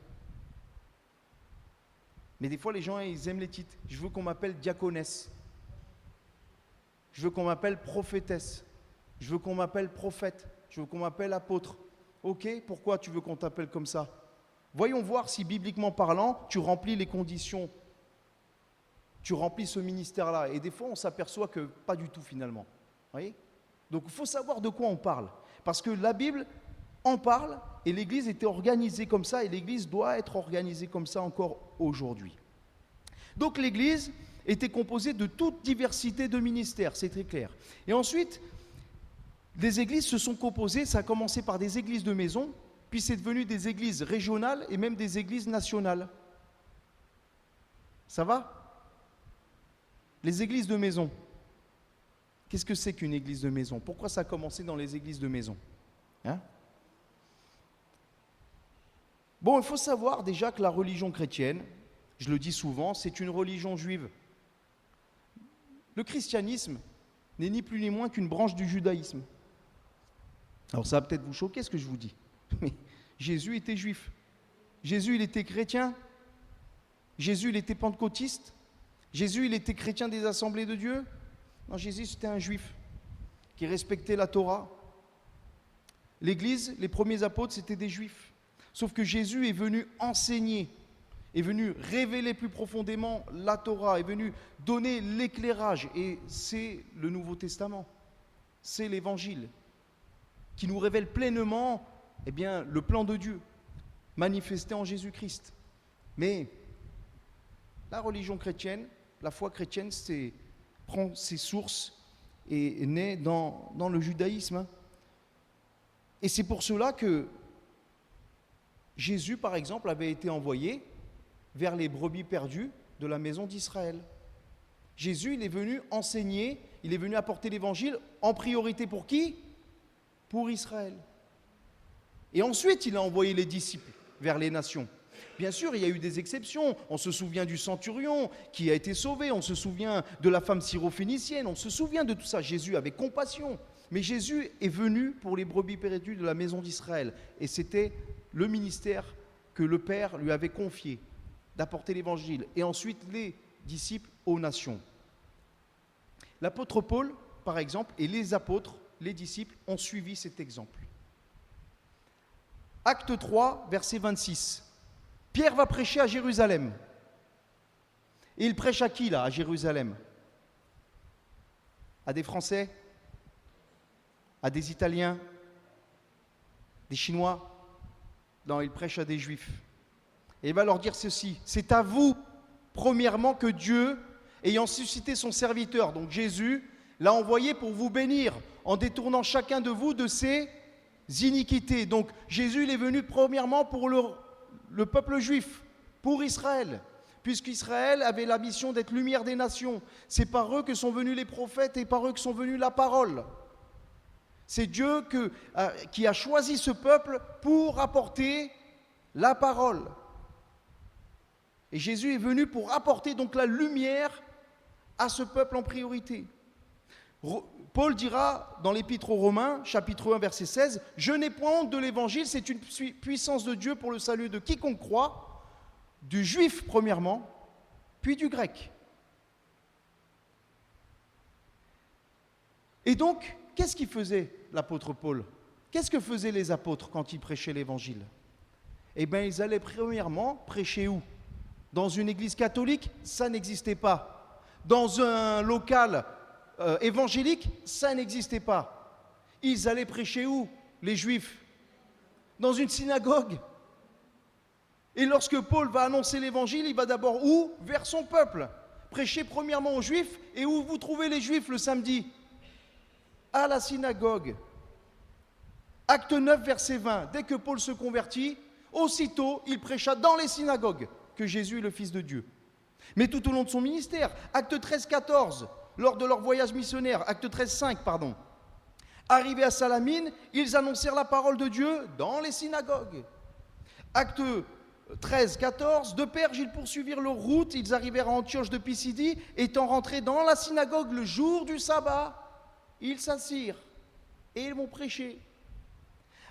Mais des fois les gens, ils aiment les titres. Je veux qu'on m'appelle diaconesse. Je veux qu'on m'appelle prophétesse. Je veux qu'on m'appelle prophète. Je veux qu'on m'appelle apôtre. Ok, pourquoi tu veux qu'on t'appelle comme ça? Voyons voir si, bibliquement parlant, tu remplis les conditions. Tu remplis ce ministère-là. Et des fois, on s'aperçoit que pas du tout finalement. Voyez? Donc, il faut savoir de quoi on parle. Parce que la Bible en parle et l'Église était organisée comme ça et l'Église doit être organisée comme ça encore aujourd'hui. Donc, l'Église était composée de toute diversité de ministères, c'est très clair. Et ensuite, les églises se sont composées, ça a commencé par des églises de maison, puis c'est devenu des églises régionales et même des églises nationales. Ça va? Les églises de maison. Qu'est-ce que c'est qu'une église de maison? Pourquoi ça a commencé dans les églises de maison? Hein? Bon, il faut savoir déjà que la religion chrétienne, je le dis souvent, c'est une religion juive. Le christianisme n'est ni plus ni moins qu'une branche du judaïsme. Alors ça va peut-être vous choquer ce que je vous dis, mais Jésus était juif. Jésus, il était chrétien. Jésus, il était pentecôtiste. Jésus, il était chrétien des assemblées de Dieu. Non, Jésus, c'était un juif qui respectait la Torah. L'Église, les premiers apôtres, c'était des juifs. Sauf que Jésus est venu enseigner, est venu révéler plus profondément la Torah, est venu donner l'éclairage. Et c'est le Nouveau Testament, c'est l'Évangile. qui nous révèle pleinement le plan de Dieu, manifesté en Jésus-Christ. Mais la religion chrétienne, la foi chrétienne, prend ses sources et est née dans le judaïsme. Et c'est pour cela que Jésus, par exemple, avait été envoyé vers les brebis perdues de la maison d'Israël. Jésus, il est venu enseigner, il est venu apporter l'évangile en priorité pour qui? Pour Israël. Et ensuite, il a envoyé les disciples vers les nations. Bien sûr, il y a eu des exceptions. On se souvient du centurion qui a été sauvé. On se souvient de la femme syrophénicienne. On se souvient de tout ça. Jésus avait compassion. Mais Jésus est venu pour les brebis perdues de la maison d'Israël. Et c'était le ministère que le Père lui avait confié, d'apporter l'évangile. Et ensuite, les disciples aux nations. L'apôtre Paul, par exemple, et les apôtres, les disciples, ont suivi cet exemple. Acte 3, verset 26. Pierre va prêcher à Jérusalem. Et il prêche à qui, là, à Jérusalem? À des Français? À des Italiens? Des Chinois? Non, il prêche à des Juifs. Et il va leur dire ceci: c'est à vous, premièrement, que Dieu, ayant suscité son serviteur, donc Jésus, l'a envoyé pour vous bénir, en détournant chacun de vous de ses iniquités. Donc Jésus, il est venu premièrement pour le peuple juif, pour Israël, puisqu'Israël avait la mission d'être lumière des nations. C'est par eux que sont venus les prophètes et par eux que sont venus la parole. C'est Dieu qui a choisi ce peuple pour apporter la parole. Et Jésus est venu pour apporter donc la lumière à ce peuple en priorité. Paul dira dans l'Épître aux Romains, chapitre 1, verset 16, « Je n'ai point honte de l'Évangile, c'est une puissance de Dieu pour le salut de quiconque croit, du juif premièrement, puis du grec. » Et donc, qu'est-ce qu'il faisait l'apôtre Paul? Qu'est-ce que faisaient les apôtres quand ils prêchaient l'Évangile? Eh bien, ils allaient premièrement prêcher où? Dans une église catholique, ça n'existait pas. Dans un local évangélique, ça n'existait pas. Ils allaient prêcher où, les Juifs? Dans une synagogue. Et lorsque Paul va annoncer l'Évangile, il va d'abord où? Vers son peuple. Prêcher premièrement aux Juifs. Et où vous trouvez les Juifs le samedi? À la synagogue. Acte 9, verset 20. Dès que Paul se convertit, aussitôt, il prêcha dans les synagogues que Jésus est le Fils de Dieu. Mais tout au long de son ministère, acte 13, 14, lors de leur voyage missionnaire, acte 13, 5, pardon, arrivés à Salamine, ils annoncèrent la parole de Dieu dans les synagogues. Acte 13, 14, de Perge, ils poursuivirent leur route, ils arrivèrent à Antioche de Pisidie, étant rentrés dans la synagogue le jour du sabbat, ils s'assirent et ils vont prêcher.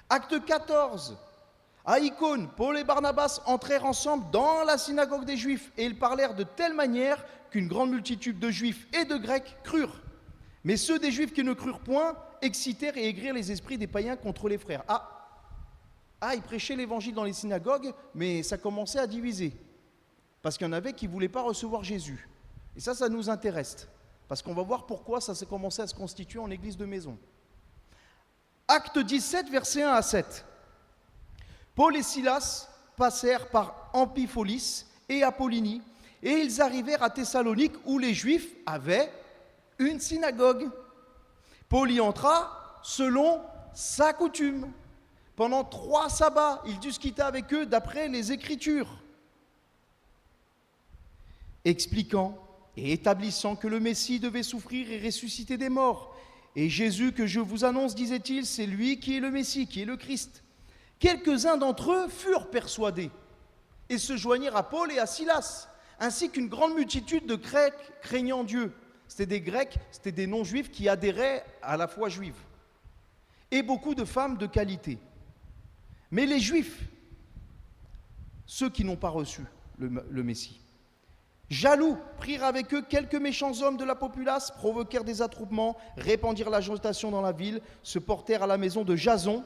Acte 14, à Icône, Paul et Barnabas entrèrent ensemble dans la synagogue des Juifs et ils parlèrent de telle manière qu'une grande multitude de Juifs et de Grecs crurent. Mais ceux des Juifs qui ne crurent point excitèrent et aigrirent les esprits des païens contre les frères. Ils prêchaient l'évangile dans les synagogues, mais ça commençait à diviser. Parce qu'il y en avait qui ne voulaient pas recevoir Jésus. Et ça nous intéresse. Parce qu'on va voir pourquoi ça s'est commencé à se constituer en église de maison. Acte 17, versets 1 à 7. Paul et Silas passèrent par Amphipolis et Apollonie, et ils arrivèrent à Thessalonique où les Juifs avaient une synagogue. Paul y entra selon sa coutume. Pendant 3 sabbats, il discuta avec eux d'après les Écritures, expliquant et établissant que le Messie devait souffrir et ressusciter des morts. Et Jésus que je vous annonce, disait-il, c'est lui qui est le Messie, qui est le Christ. Quelques-uns d'entre eux furent persuadés et se joignirent à Paul et à Silas, ainsi qu'une grande multitude de Grecs craignant Dieu. C'était des Grecs, c'était des non-juifs qui adhéraient à la foi juive. Et beaucoup de femmes de qualité. Mais les Juifs, ceux qui n'ont pas reçu le Messie, jaloux, prirent avec eux quelques méchants hommes de la populace, provoquèrent des attroupements, répandirent l'agitation dans la ville, se portèrent à la maison de Jason.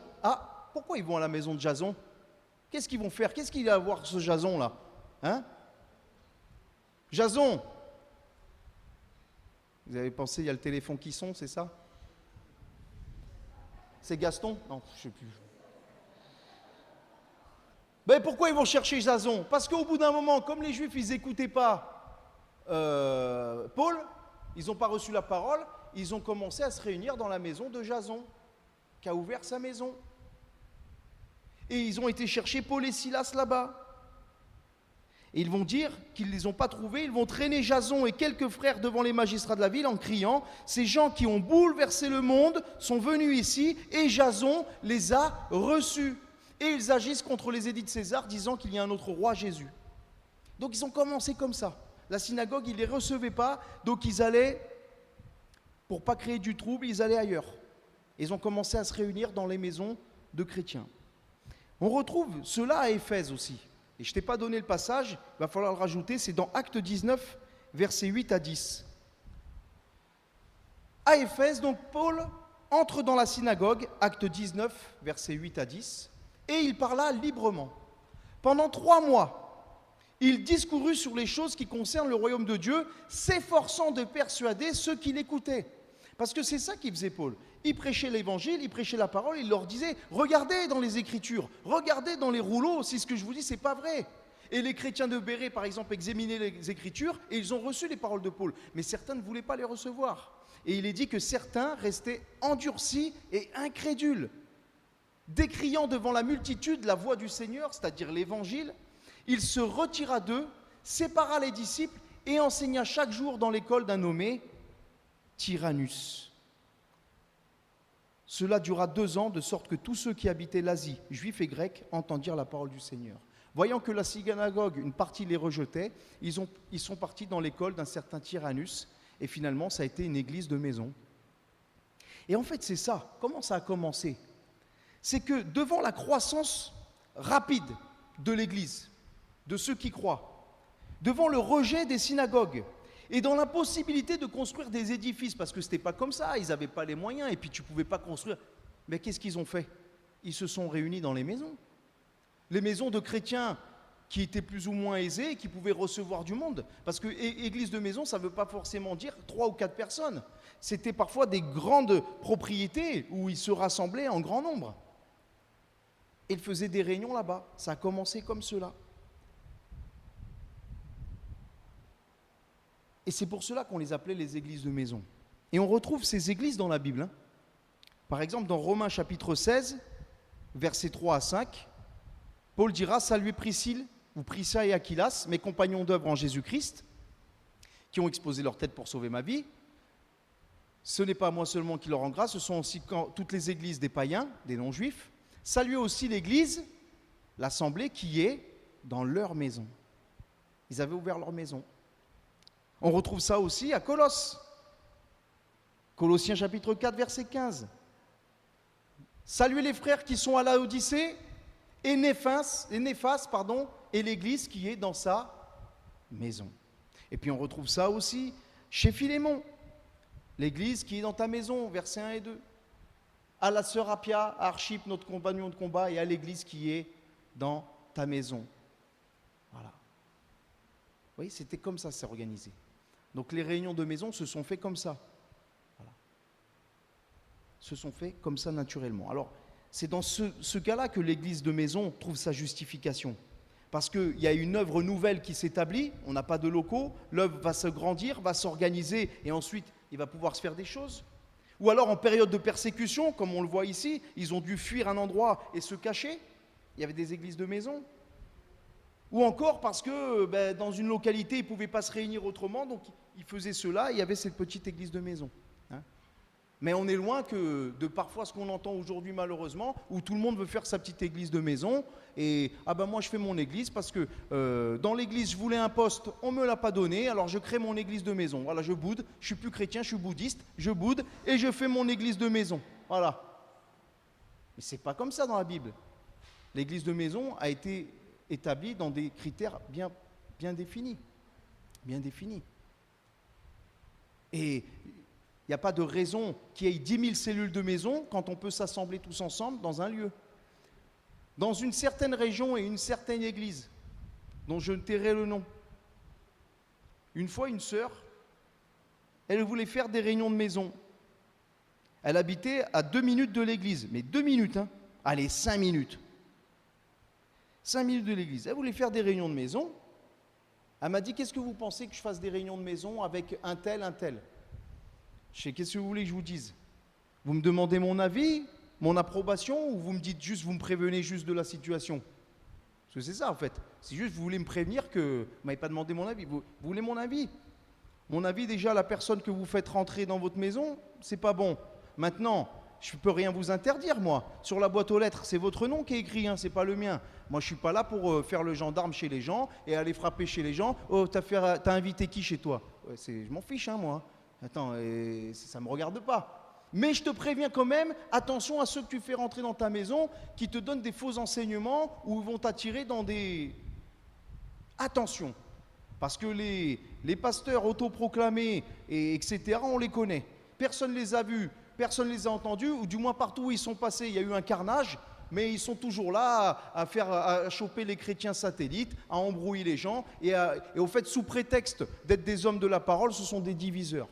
Pourquoi ils vont à la maison de Jason? Qu'est-ce qu'ils vont faire? Qu'est-ce qu'il va avoir ce Jason-là? Jason, vous avez pensé, il y a le téléphone qui sonne, c'est ça? C'est Gaston? Non, je ne sais plus. Ben, pourquoi ils vont chercher Jason? Parce qu'au bout d'un moment, comme les Juifs, ils n'écoutaient pas Paul, ils n'ont pas reçu la parole, ils ont commencé à se réunir dans la maison de Jason, qui a ouvert sa maison. Et ils ont été chercher Paul et Silas là-bas. Et ils vont dire qu'ils ne les ont pas trouvés, ils vont traîner Jason et quelques frères devant les magistrats de la ville en criant « Ces gens qui ont bouleversé le monde sont venus ici et Jason les a reçus. » Et ils agissent contre les édits de César, disant qu'il y a un autre roi, Jésus. Donc ils ont commencé comme ça. La synagogue, ils ne les recevaient pas, donc ils allaient, pour ne pas créer du trouble, ils allaient ailleurs. Ils ont commencé à se réunir dans les maisons de chrétiens. On retrouve cela à Éphèse aussi. Et je ne t'ai pas donné le passage, il va falloir le rajouter, c'est dans Actes 19, versets 8 à 10. À Éphèse, donc Paul entre dans la synagogue, Actes 19, versets 8 à 10, et il parla librement. Pendant 3 mois, il discourut sur les choses qui concernent le royaume de Dieu, s'efforçant de persuader ceux qui l'écoutaient. Parce que c'est ça qu'il faisait Paul. Il prêchait l'évangile, il prêchait la parole, il leur disait « Regardez dans les Écritures, regardez dans les rouleaux, si ce que je vous dis, c'est pas vrai. » Et les chrétiens de Bérée, par exemple, examinaient les Écritures et ils ont reçu les paroles de Paul. Mais certains ne voulaient pas les recevoir. Et il est dit que certains restaient endurcis et incrédules. Décriant devant la multitude la voix du Seigneur, c'est-à-dire l'évangile, il se retira d'eux, sépara les disciples et enseigna chaque jour dans l'école d'un nommé Tyrannus. Cela dura 2 ans, de sorte que tous ceux qui habitaient l'Asie, juifs et grecs, entendirent la parole du Seigneur. Voyant que la synagogue, une partie les rejetait, ils sont partis dans l'école d'un certain Tyrannus, et finalement ça a été une église de maison. Et en fait c'est ça, comment ça a commencé? C'est que devant la croissance rapide de l'Église, de ceux qui croient, devant le rejet des synagogues et dans l'impossibilité de construire des édifices, parce que ce n'était pas comme ça, ils n'avaient pas les moyens et puis tu ne pouvais pas construire. Mais qu'est-ce qu'ils ont fait? Ils se sont réunis dans les maisons de chrétiens qui étaient plus ou moins aisés et qui pouvaient recevoir du monde. Parce que église de maison, ça ne veut pas forcément dire 3 ou 4 personnes. C'était parfois des grandes propriétés où ils se rassemblaient en grand nombre. Ils faisaient des réunions là-bas. Ça a commencé comme cela. Et c'est pour cela qu'on les appelait les églises de maison. Et on retrouve ces églises dans la Bible. Hein. Par exemple, dans Romains chapitre 16, versets 3 à 5, Paul dira « Saluez Priscille ou Prisca et Aquilas, mes compagnons d'œuvre en Jésus-Christ, qui ont exposé leur tête pour sauver ma vie. Ce n'est pas moi seulement qui leur rend grâce, ce sont aussi toutes les églises des païens, des non-juifs. Saluez aussi l'église, l'assemblée qui est dans leur maison. » Ils avaient ouvert leur maison. On retrouve ça aussi à Colosse. Colossiens chapitre 4, verset 15. Saluez les frères qui sont à Laodicée et Néphas, et l'église qui est dans sa maison. Et puis on retrouve ça aussi chez Philémon. L'église qui est dans ta maison, versets 1 et 2. À la sœur Appia, à Archip, notre compagnon de combat, et à l'église qui est dans ta maison. Voilà. Vous voyez, c'était comme ça, c'est organisé. Donc les réunions de maison se sont faites comme ça. Voilà. Se sont faites comme ça naturellement. Alors, c'est dans ce cas-là que l'église de maison trouve sa justification. Parce qu'il y a une œuvre nouvelle qui s'établit, on n'a pas de locaux, l'œuvre va se grandir, va s'organiser, et ensuite, il va pouvoir se faire des choses. Ou alors, en période de persécution, comme on le voit ici, ils ont dû fuir un endroit et se cacher. Il y avait des églises de maison. Ou encore parce que dans une localité, ils ne pouvaient pas se réunir autrement, donc ils faisaient cela, et il y avait cette petite église de maison. Hein. Mais on est loin de parfois ce qu'on entend aujourd'hui malheureusement, où tout le monde veut faire sa petite église de maison, et moi je fais mon église parce que dans l'église je voulais un poste, on ne me l'a pas donné, alors je crée mon église de maison. Voilà, je boude, je ne suis plus chrétien, je suis bouddhiste, je boude et je fais mon église de maison. Voilà. Mais ce n'est pas comme ça dans la Bible. L'église de maison a été établi dans des critères bien définis. Bien définis. Et il n'y a pas de raison qu'il y ait 10 000 cellules de maison quand on peut s'assembler tous ensemble dans un lieu. Dans une certaine région et une certaine église, dont je ne tairai le nom. Une fois, une sœur, elle voulait faire des réunions de maison. Elle habitait à 2 minutes de l'église. Mais 2 minutes, hein. Allez, 5 minutes. 5 minutes de l'église. Elle voulait faire des réunions de maison. Elle m'a dit, qu'est-ce que vous pensez que je fasse des réunions de maison avec un tel, un tel? Je sais, qu'est-ce que vous voulez que je vous dise? Vous me demandez mon avis, mon approbation, ou vous me dites juste, vous me prévenez juste de la situation? Parce que c'est ça en fait. C'est juste, vous voulez me prévenir que vous ne m'avez pas demandé mon avis. Vous voulez mon avis? Mon avis, déjà, la personne que vous faites rentrer dans votre maison, c'est pas bon. Maintenant, je ne peux rien vous interdire, moi. Sur la boîte aux lettres, c'est votre nom qui est écrit, hein, c'est pas le mien. Moi, je ne suis pas là pour faire le gendarme chez les gens et aller frapper chez les gens. Oh, t'as invité qui chez toi? Ouais, je m'en fiche, hein, moi. Attends, ça ne me regarde pas. Mais je te préviens quand même, attention à ceux que tu fais rentrer dans ta maison qui te donnent des faux enseignements ou vont t'attirer dans des... Attention, parce que les pasteurs autoproclamés, etc., on les connaît. Personne ne les a vus, personne ne les a entendus, ou du moins partout où ils sont passés, il y a eu un carnage, mais ils sont toujours là à choper les chrétiens satellites, à embrouiller les gens, et au fait, sous prétexte d'être des hommes de la parole, ce sont des diviseurs.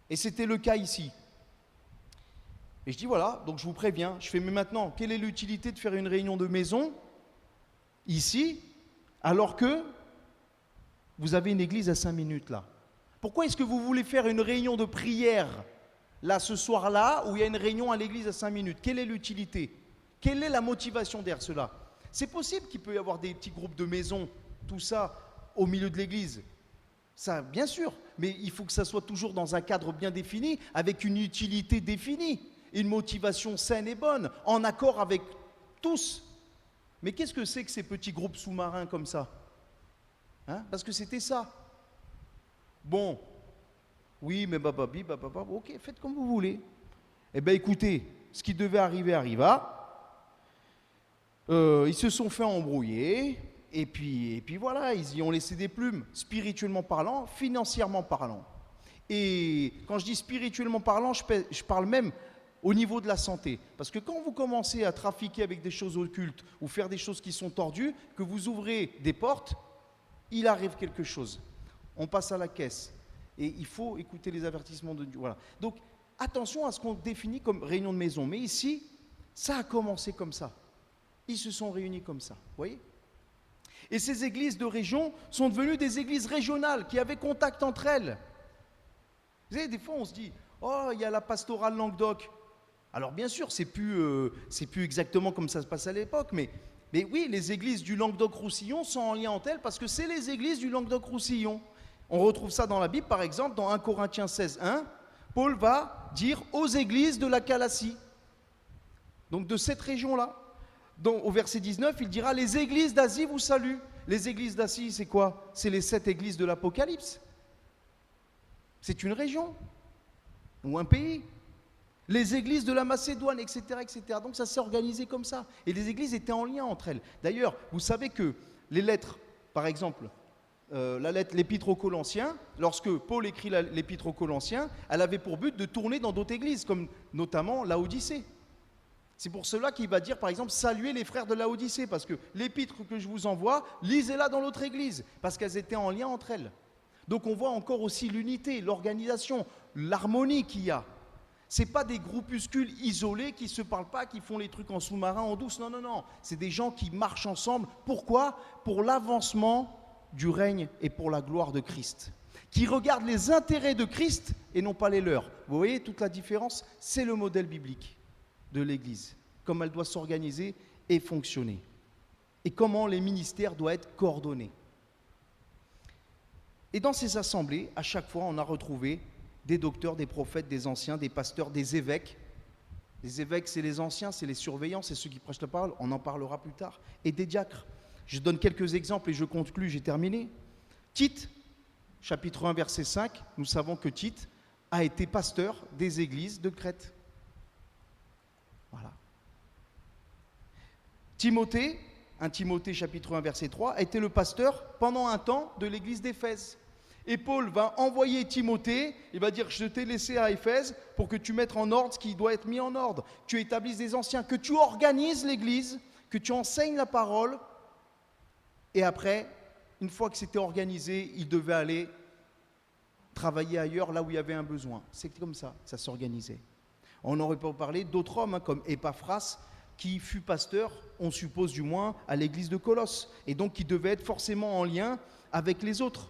Et c'était le cas ici. Et je dis voilà, donc je vous préviens, je fais mais maintenant, quelle est l'utilité de faire une réunion de maison ici, alors que vous avez une église à 5 minutes là? Pourquoi est-ce que vous voulez faire une réunion de prière là ce soir-là, où il y a une réunion à l'église à 5 minutes? Quelle est l'utilité? Quelle est la motivation derrière cela? C'est possible qu'il peut y avoir des petits groupes de maison, tout ça, au milieu de l'église. Ça, bien sûr, mais il faut que ça soit toujours dans un cadre bien défini, avec une utilité définie, une motivation saine et bonne, en accord avec tous. Mais qu'est-ce que c'est que ces petits groupes sous-marins comme ça, hein? Parce que c'était ça. Bon, oui, mais ok, faites comme vous voulez. Eh bien, écoutez, ce qui devait arriver arriva. Ils se sont fait embrouiller. Et puis voilà, ils y ont laissé des plumes, spirituellement parlant, financièrement parlant. Et quand je dis spirituellement parlant, je parle même au niveau de la santé. Parce que quand vous commencez à trafiquer avec des choses occultes ou faire des choses qui sont tordues, que vous ouvrez des portes, il arrive quelque chose. On passe à la caisse. Et il faut écouter les avertissements de Dieu. Voilà. Donc attention à ce qu'on définit comme réunion de maison. Mais ici, ça a commencé comme ça. Ils se sont réunis comme ça. Vous voyez ? Et ces églises de région sont devenues des églises régionales qui avaient contact entre elles. Vous savez, des fois on se dit, oh, il y a la pastorale Languedoc. Alors bien sûr, c'est plus exactement comme ça se passe à l'époque, mais oui, les églises du Languedoc-Roussillon sont en lien entre elles parce que c'est les églises du Languedoc-Roussillon. On retrouve ça dans la Bible, par exemple, dans 1 Corinthiens 16, 1, Paul va dire aux églises de la Calatie, donc de cette région-là. Donc, au verset 19, il dira « Les églises d'Asie vous saluent ». Les églises d'Asie, c'est quoi? C'est les 7 églises de l'Apocalypse. C'est une région ou un pays. Les églises de la Macédoine, etc., etc. Donc ça s'est organisé comme ça. Et les églises étaient en lien entre elles. D'ailleurs, vous savez que les lettres, par exemple, l'épître aux Colossiens, lorsque Paul écrit l'épître aux Colossiens, elle avait pour but de tourner dans d'autres églises, comme notamment Laodicée. C'est pour cela qu'il va dire, par exemple, saluez les frères de Laodicée, parce que l'épître que je vous envoie, lisez-la dans l'autre église, parce qu'elles étaient en lien entre elles. Donc on voit encore aussi l'unité, l'organisation, l'harmonie qu'il y a. Ce n'est pas des groupuscules isolés qui ne se parlent pas, qui font les trucs en sous-marin, en douce. Non, non, non. C'est des gens qui marchent ensemble. Pourquoi? Pour l'avancement du règne et pour la gloire de Christ. Qui regardent les intérêts de Christ et non pas les leurs. Vous voyez toute la différence? C'est le modèle biblique de l'Église, comme elle doit s'organiser et fonctionner, et comment les ministères doivent être coordonnés. Et dans ces assemblées, à chaque fois, on a retrouvé des docteurs, des prophètes, des anciens, des pasteurs, des évêques. Les évêques, c'est les anciens, c'est les surveillants, c'est ceux qui prêchent la parole, on en parlera plus tard, et des diacres. Je donne quelques exemples et je conclus, j'ai terminé. Tite, chapitre 1, verset 5, nous savons que Tite a été pasteur des églises de Crète. Voilà. Timothée, 1 Timothée chapitre 1 verset 3, a été le pasteur pendant un temps de l'église d'Éphèse. Et Paul va envoyer Timothée, il va dire, je t'ai laissé à Éphèse pour que tu mettes en ordre ce qui doit être mis en ordre. Tu établisses des anciens, que tu organises l'église, que tu enseignes la parole. Et après, une fois que c'était organisé, il devait aller travailler ailleurs, là où il y avait un besoin. C'est comme ça s'organisait. On aurait pas parlé d'autres hommes, comme Épaphras, qui fut pasteur, on suppose du moins, à l'église de Colosse, et donc qui devait être forcément en lien avec les autres.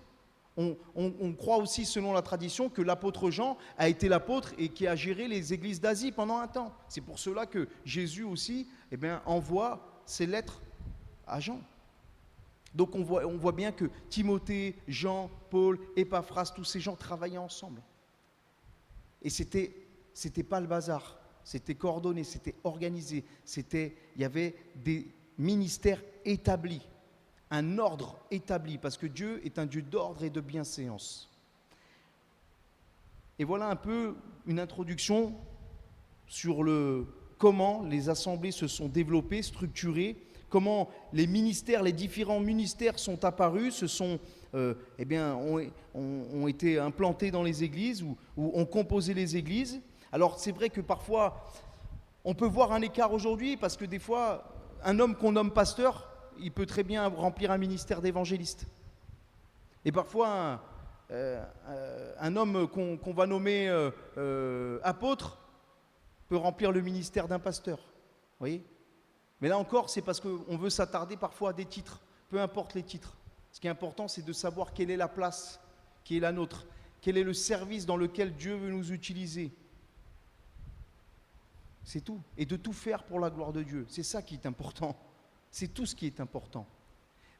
On croit aussi, selon la tradition, que l'apôtre Jean a été l'apôtre et qui a géré les églises d'Asie pendant un temps. C'est pour cela que Jésus aussi envoie ses lettres à Jean. Donc on voit bien que Timothée, Jean, Paul, Épaphras, tous ces gens travaillaient ensemble. Et c'était pas le bazar, c'était coordonné, c'était organisé, il y avait des ministères établis, un ordre établi, parce que Dieu est un Dieu d'ordre et de bienséance. Et voilà un peu une introduction sur comment les assemblées se sont développées, structurées, comment les différents ministères sont apparus, ont été implantés dans les églises ou ont composé les églises. Alors c'est vrai que parfois, on peut voir un écart aujourd'hui, parce que des fois, un homme qu'on nomme pasteur, il peut très bien remplir un ministère d'évangéliste. Et parfois, un homme qu'on va nommer apôtre peut remplir le ministère d'un pasteur. Vous voyez ? Mais là encore, c'est parce qu'on veut s'attarder parfois à des titres, peu importe les titres. Ce qui est important, c'est de savoir quelle est la place qui est la nôtre, quel est le service dans lequel Dieu veut nous utiliser. C'est tout. Et de tout faire pour la gloire de Dieu. C'est ça qui est important. C'est tout ce qui est important.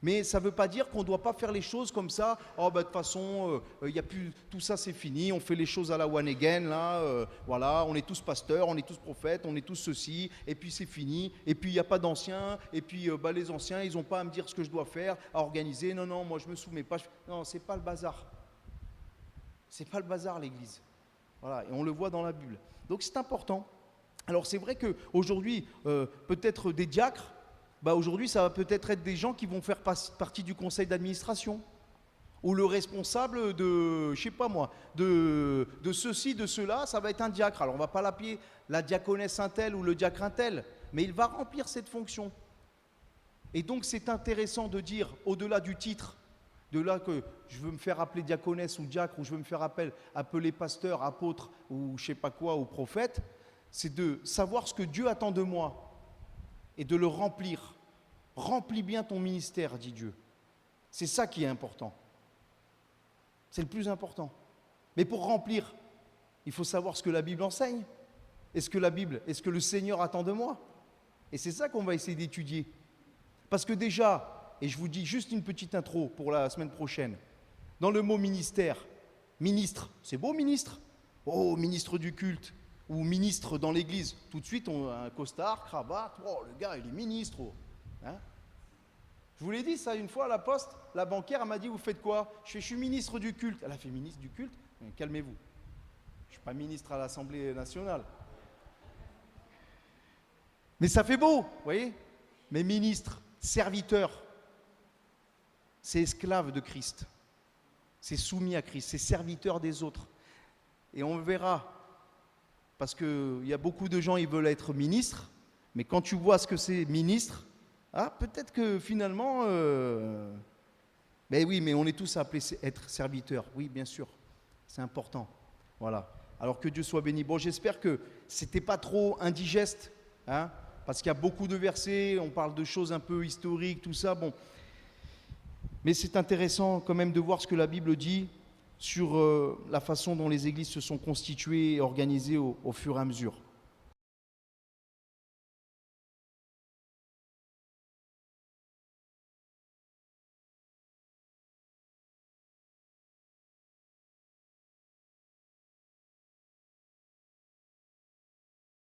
Mais ça ne veut pas dire qu'on ne doit pas faire les choses comme ça. Oh, de toute façon, y a plus, tout ça c'est fini, on fait les choses à la one again, là, voilà, on est tous pasteurs, on est tous prophètes, on est tous ceci, et puis c'est fini, et puis il n'y a pas d'anciens, et puis les anciens, ils n'ont pas à me dire ce que je dois faire, à organiser, non, moi je ne me soumets pas. Non, ce n'est pas le bazar. C'est pas le bazar, l'Église. Voilà, et on le voit dans la Bible. Donc c'est important. Alors c'est vrai qu'aujourd'hui, peut-être des diacres, aujourd'hui, ça va peut-être être des gens qui vont faire partie du conseil d'administration ou le responsable de, je sais pas moi, de ceci, de cela, ça va être un diacre. Alors, on ne va pas l'appeler la diaconesse un tel ou le diacre un tel, mais il va remplir cette fonction. Et donc, c'est intéressant de dire, au-delà du titre, de là que je veux me faire appeler diaconesse ou diacre, ou je veux me faire appeler pasteur, apôtre, ou je sais pas quoi, ou prophète, c'est de savoir ce que Dieu attend de moi et de le remplir. Remplis bien ton ministère, dit Dieu. C'est ça qui est important. C'est le plus important. Mais pour remplir, il faut savoir ce que la Bible enseigne. Est-ce que le Seigneur attend de moi? Et c'est ça qu'on va essayer d'étudier. Parce que déjà, et je vous dis juste une petite intro pour la semaine prochaine, dans le mot ministère, ministre, c'est beau ministre? Oh, ministre du culte, ou ministre dans l'église. Tout de suite, on a un costard, cravate, oh, le gars, il est ministre. Oh. Hein? Je vous l'ai dit ça une fois à la poste, la banquière elle m'a dit, vous faites quoi? Je suis ministre du culte. Elle a fait ministre du culte? Calmez-vous. Je ne suis pas ministre à l'Assemblée nationale. Mais ça fait beau, vous voyez? Mais ministre, serviteur, c'est esclave de Christ. C'est soumis à Christ, c'est serviteur des autres. Et on verra, parce qu'il y a beaucoup de gens, ils veulent être ministres, mais quand tu vois ce que c'est ministre, peut-être que finalement, oui, mais on est tous appelés à être serviteurs. Oui, bien sûr, c'est important. Voilà. Alors que Dieu soit béni. Bon, j'espère que c'était pas trop indigeste, parce qu'il y a beaucoup de versets, on parle de choses un peu historiques, tout ça. Bon, mais c'est intéressant quand même de voir ce que la Bible dit sur la façon dont les églises se sont constituées et organisées au fur et à mesure.